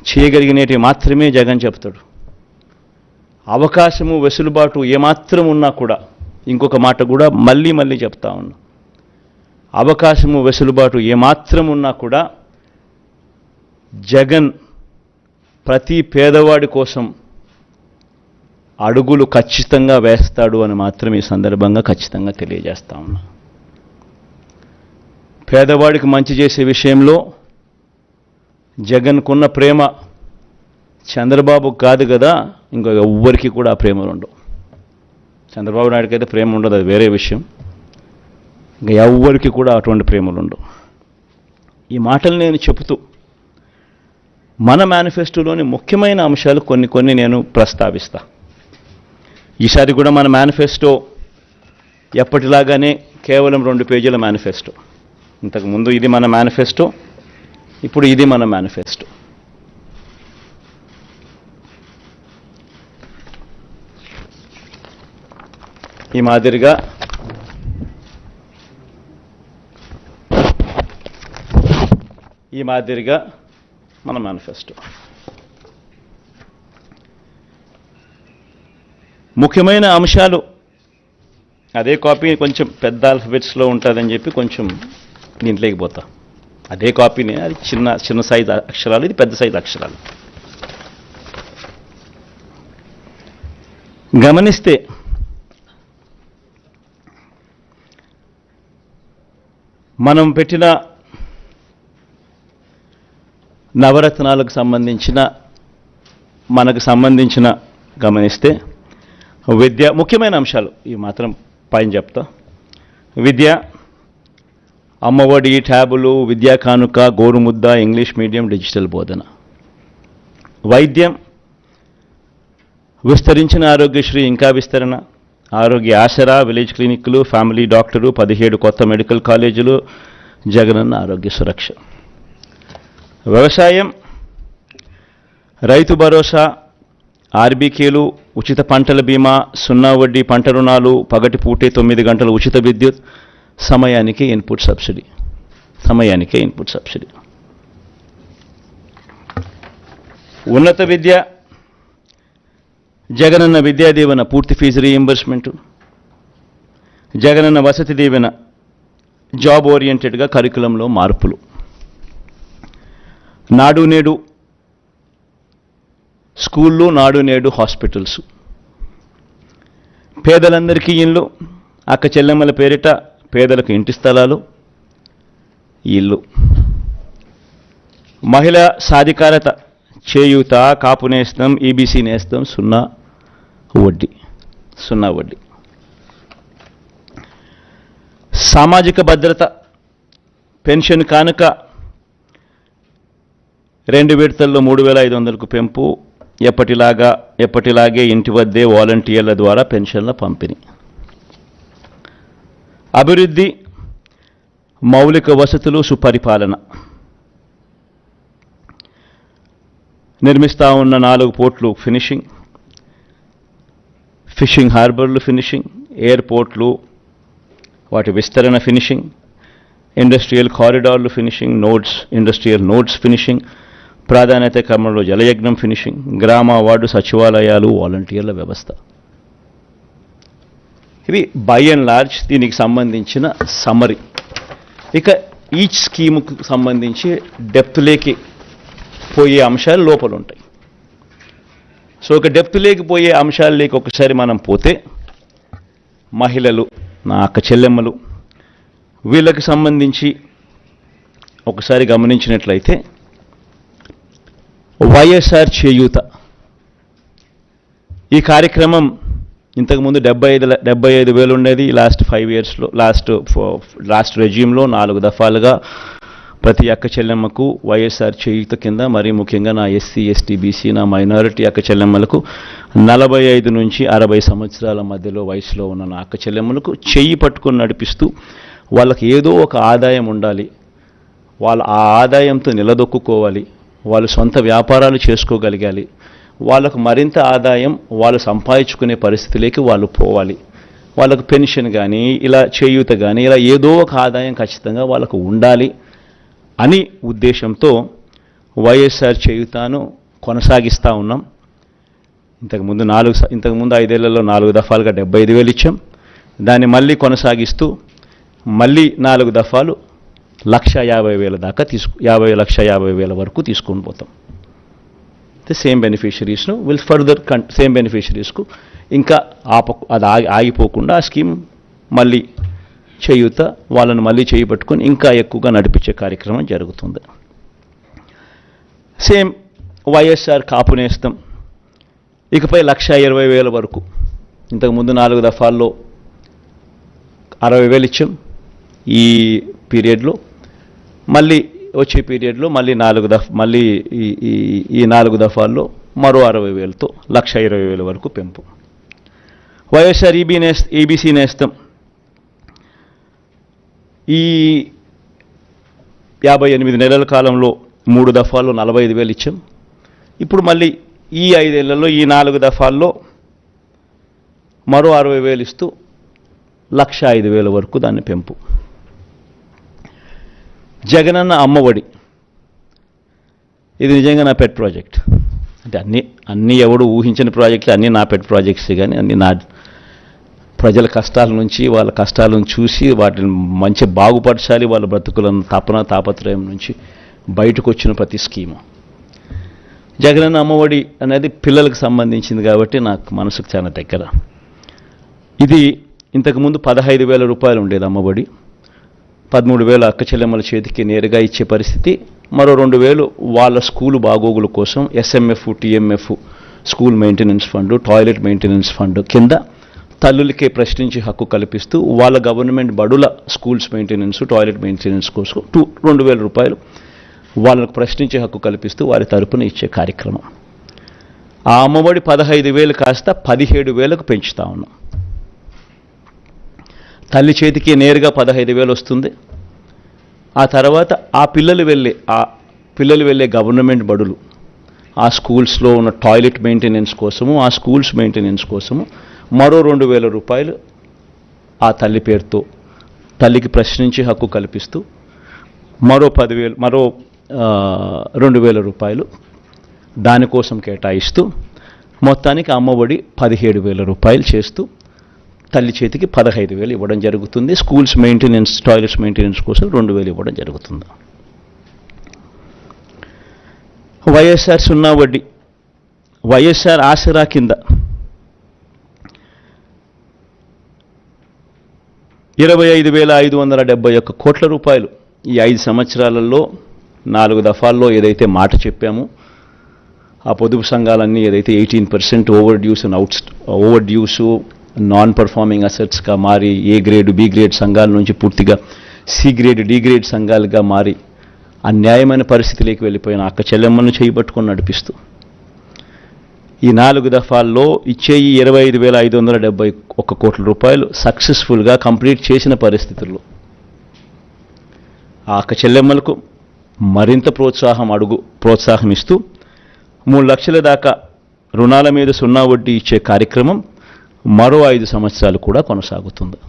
చేయగలిగినవి మాత్రమే జగన్ చెప్తాడు. అవకాశము వెసులుబాటు ఏమాత్రం ఉన్నా కూడా, ఇంకొక మాట కూడా మళ్ళీ చెప్తా ఉన్నా, అవకాశము వెసులుబాటు ఏమాత్రం ఉన్నా కూడా జగన్ ప్రతి పేదవాడి కోసం అడుగులు ఖచ్చితంగా వేస్తాడు అని మాత్రం ఈ సందర్భంగా ఖచ్చితంగా తెలియజేస్తా ఉన్నా. పేదవాడికి మంచి చేసే విషయంలో జగన్కున్న ప్రేమ చంద్రబాబు కాదు కదా, ఇంకో ఎవ్వరికి కూడా ఆ ప్రేమలు ఉండవు. చంద్రబాబు నాయుడుకి అయితే ప్రేమ ఉండదు, అది వేరే విషయం. ఇంకా ఎవ్వరికి కూడా అటువంటి ప్రేమలు ఉండవు. ఈ మాటలు నేను చెబుతూ మన మేనిఫెస్టోలోని ముఖ్యమైన అంశాలు కొన్ని నేను ప్రస్తావిస్తా. ఈసారి కూడా మన మేనిఫెస్టో ఎప్పటిలాగానే కేవలం 2 పేజీల మేనిఫెస్టో. ఇంతకుముందు ఇది మన మేనిఫెస్టో, ఇప్పుడు ఇది మన మేనిఫెస్టో. ఈ మాదిరిగా మన మేనిఫెస్టో. ముఖ్యమైన అంశాలు అదే కాపీ కొంచెం పెద్ద ఆల్ఫబెట్స్లో ఉంటుందని చెప్పి కొంచెం దీంట్లోకి పోతా. అదే కాపీనే, అది చిన్న సైజు అక్షరాలు, ఇది పెద్ద సైజు అక్షరాలు. గమనిస్తే మనం పెట్టిన నవరత్నాలకు సంబంధించిన గమనిస్తే విద్య ముఖ్యమైన అంశాలు ఈ మాత్రం పైన చెప్తా. విద్య, అమ్మఒడి, ట్యాబులు, విద్యా కానుక, గోరుముద్ద, ఇంగ్లీష్ మీడియం, డిజిటల్ బోధన. వైద్యం, విస్తరించిన ఆరోగ్యశ్రీ ఇంకా విస్తరణ, ఆరోగ్య ఆసరా, విలేజ్ క్లినిక్లు, ఫ్యామిలీ డాక్టరు, 17 కొత్త మెడికల్ కాలేజీలు, జగనన్న ఆరోగ్య సురక్ష. వ్యవసాయం, రైతు భరోసా, ఆర్బీకేలు, ఉచిత పంటల బీమా, 0 వడ్డీ పంట రుణాలు, పగటిపూటే 9 గంటల ఉచిత విద్యుత్, సమయానికే ఇన్పుట్ సబ్సిడీ. ఉన్నత విద్య, జగనన్న విద్యా దీవెన పూర్తి fee reimbursement, Jagananna Vasathi Deevena job ఓరియంటెడ్గా కరికులంలో మార్పులు, నాడు నేడు స్కూళ్ళు, నాడు నేడు హాస్పిటల్స్, పేదలందరికీ ఇళ్ళు, అక్క చెల్లెమ్మల పేరిట పేదలకు ఇంటి స్థలాలు, ఇల్లు, మహిళా సాధికారత, చేయూత, కాపు నేస్తం, ఈబీసీ నేస్తం, 0 వడ్డీ. సామాజిక భద్రత, పెన్షన్ కానుక 2 విడతల్లో 3,500కు పెంపు, ఎప్పటిలాగే ఇంటి వద్దే వాలంటీర్ల ద్వారా పెన్షన్ల పంపిణీ. అభివృద్ధి, మౌలిక వసతులు, సుపరిపాలన. నిర్మిస్తా ఉన్న 4 పోర్ట్లు ఫినిషింగ్, ఫిషింగ్ హార్బర్లు ఫినిషింగ్, ఎయిర్పోర్ట్లు వాటి విస్తరణ ఫినిషింగ్, ఇండస్ట్రియల్ కారిడార్లు ఫినిషింగ్, ఇండస్ట్రియల్ నోడ్స్ ఫినిషింగ్, ప్రాధాన్యత క్రమంలో జలయజ్ఞం ఫినిషింగ్, గ్రామ వార్డు సచివాలయాలు, వాలంటీర్ల వ్యవస్థ. ఇవి బై అండ్ లార్జ్ దీనికి సంబంధించిన సమ్మరీ. ఇక ఈచ్ స్కీముకు సంబంధించి డెప్త్లోకి పోయే అంశాలు లోపల ఉంటాయి. సో ఒక డెప్త్లోకి పోయే అంశాలలోకి ఒకసారి మనం పోతే, మహిళలు, నా అక్క చెల్లెమ్మలు, వీళ్ళకి సంబంధించి ఒకసారి గమనించినట్లయితే వైఎస్ఆర్ చేయూత ఈ కార్యక్రమం ఇంతకుముందు 75,000 ఉండేది. లాస్ట్ 5 ఇయర్స్లో లాస్ట్ రెజ్యూమ్లో 4 దఫాలుగా ప్రతి అక్క చెల్లెమ్మకు వైఎస్ఆర్ చేయూత కింద, మరీ ముఖ్యంగా నా ఎస్సీ, ఎస్టీ, బీసీ, నా మైనారిటీ అక్క చెల్లెమ్మలకు 45 నుంచి 60 సంవత్సరాల మధ్యలో వయసులో ఉన్న నా అక్క చెల్లెమ్మలకు చెయ్యి పట్టుకొని నడిపిస్తూ వాళ్ళకి ఏదో ఒక ఆదాయం ఉండాలి, వాళ్ళు ఆ ఆదాయంతో నిలదొక్కుకోవాలి, వాళ్ళు సొంత వ్యాపారాలు చేసుకోగలగాలి, వాళ్ళకు మరింత ఆదాయం వాళ్ళు సంపాదించుకునే పరిస్థితిలోకి వాళ్ళు పోవాలి, వాళ్ళకు పెన్షన్ కానీ ఇలా చేయూత కానీ ఇలా ఏదో ఒక ఆదాయం ఖచ్చితంగా వాళ్ళకు ఉండాలి అని ఉద్దేశంతో వైఎస్ఆర్ చేయూతను కొనసాగిస్తూ ఉన్నాం. ఇంతకుముందు 5 ఏళ్లలో 4 దఫాలుగా 75,000 ఇచ్చాం. దాన్ని మళ్ళీ కొనసాగిస్తూ మళ్ళీ 4 దఫాలు 1,50,000 దాకా 1,50,000 వరకు తీసుకొని పోతాం. సేమ్ బెనిఫిషరీస్ను ఫర్దర్ సేమ్ బెనిఫిషరీస్కు ఇంకా అది ఆగిపోకుండా ఆ స్కీమ్ మళ్ళీ చేయూత వాళ్ళను మళ్ళీ చేయబట్టుకొని ఇంకా ఎక్కువగా నడిపించే కార్యక్రమం జరుగుతుంది. సేమ్ వైఎస్ఆర్ కాపు నేస్తం ఇకపై 1,20,000 వరకు. ఇంతకుముందు 4 దఫాల్లో 60,000 ఇచ్చాం. ఈ పీరియడ్లో మళ్ళీ వచ్చే పీరియడ్లో మళ్ళీ ఈ 4 దఫాల్లో మరో 60,000తో 1,20,000 వరకు పెంపు. వైఎస్ఆర్ ఈబీసీ నేస్తం ఈ 58 నెలల కాలంలో 3 దఫాల్లో 45,000 ఇచ్చాం. ఇప్పుడు మళ్ళీ ఈ 5 ఏళ్లలో ఈ 4 దఫాల్లో మరో 60,000 ఇస్తూ 1,05,000 వరకు దాన్ని పెంపు. జగనన్న అమ్మఒడి ఇది నిజంగా నా పెట్ ప్రాజెక్ట్. అంటే అన్నీ ఎవడు ఊహించిన ప్రాజెక్టులు, అన్నీ నా పెట్ ప్రాజెక్ట్స్. కానీ అన్నీ నా ప్రజల కష్టాల నుంచి, వాళ్ళ కష్టాలను చూసి వాటిని మంచి బాగుపరచాలి, వాళ్ళ బ్రతుకులను తాపత్రయం నుంచి బయటకు వచ్చిన ప్రతి స్కీము. జగనన్న అమ్మఒడి అనేది పిల్లలకు సంబంధించింది కాబట్టి నాకు మనసుకు చాలా దగ్గర. ఇది ఇంతకుముందు 15,000 రూపాయలు ఉండేది అమ్మఒడి. 13,000 అక్క చెల్లెమ్మల చేతికి నేరుగా ఇచ్చే పరిస్థితి. మరో 2,000 వాళ్ళ స్కూలు బాగోగుల కోసం SMF, TMF, school maintenance fund, toilet maintenance fund కింద తల్లులకే ప్రశ్నించి హక్కు కల్పిస్తూ వాళ్ళ గవర్నమెంట్ బడుల స్కూల్స్ మెయింటెనెన్స్, టాయిలెట్ మెయింటెనెన్స్ కోసం 2,000 రూపాయలు వాళ్ళకు ప్రశ్నించే హక్కు కల్పిస్తూ వారి తరపున ఇచ్చే కార్యక్రమం. ఆ అమ్మఒడి 15,000 కాస్త 17,000కు పెంచుతా ఉన్నాం. తల్లి చేతికి నేరుగా 15,000 వస్తుంది. ఆ తర్వాత ఆ పిల్లలు వెళ్ళే గవర్నమెంట్ బడులు, ఆ స్కూల్స్లో ఉన్న టాయిలెట్ మెయింటెనెన్స్ కోసము, ఆ స్కూల్స్ మెయింటెనెన్స్ కోసము మరో 2,000 రూపాయలు ఆ తల్లి పేరుతో తల్లికి ప్రశ్నించి హక్కు కల్పిస్తూ మరో 2,000 రూపాయలు దానికోసం కేటాయిస్తూ మొత్తానికి అమ్మఒడి 17,000 రూపాయలు చేస్తూ తల్లి చేతికి 15,000 ఇవ్వడం జరుగుతుంది. స్కూల్స్ మెయింటెనెన్స్, టాయిలెట్స్ మెయింటెనెన్స్ కోసం 2,000 ఇవ్వడం జరుగుతుంది. వైఎస్ఆర్ సున్నా వడ్డీ, వైఎస్ఆర్ ఆసరా కింద 25,571 కోట్ల రూపాయలు ఈ 5 సంవత్సరాలలో 4 దఫాల్లో ఏదైతే మాట చెప్పామో ఆ పొదుపు సంఘాలన్నీ ఏదైతే 18% ఓవర్ డ్యూసు నాన్ పర్ఫార్మింగ్ అసెట్స్గా మారి ఏ గ్రేడ్, బి గ్రేడ్ సంఘాల నుంచి పూర్తిగా సి గ్రేడ్, డి గ్రేడ్ సంఘాలుగా మారి అన్యాయమైన పరిస్థితిలోకి వెళ్ళిపోయిన అక్క చెల్లెమ్మను చేయబట్టుకొని నడిపిస్తూ ఈ 4 దఫాల్లో ఇచ్చే ఈ 25,571 కోట్ల రూపాయలు సక్సెస్ఫుల్గా కంప్లీట్ చేసిన పరిస్థితుల్లో ఆ అక్క చెల్లెమ్మలకు మరింత ప్రోత్సాహం ఇస్తూ 3 లక్షల దాకా రుణాల మీద సున్నా వడ్డీ ఇచ్చే కార్యక్రమం మరో 5 సంవత్సరాలు కూడా కొనసాగుతుంది.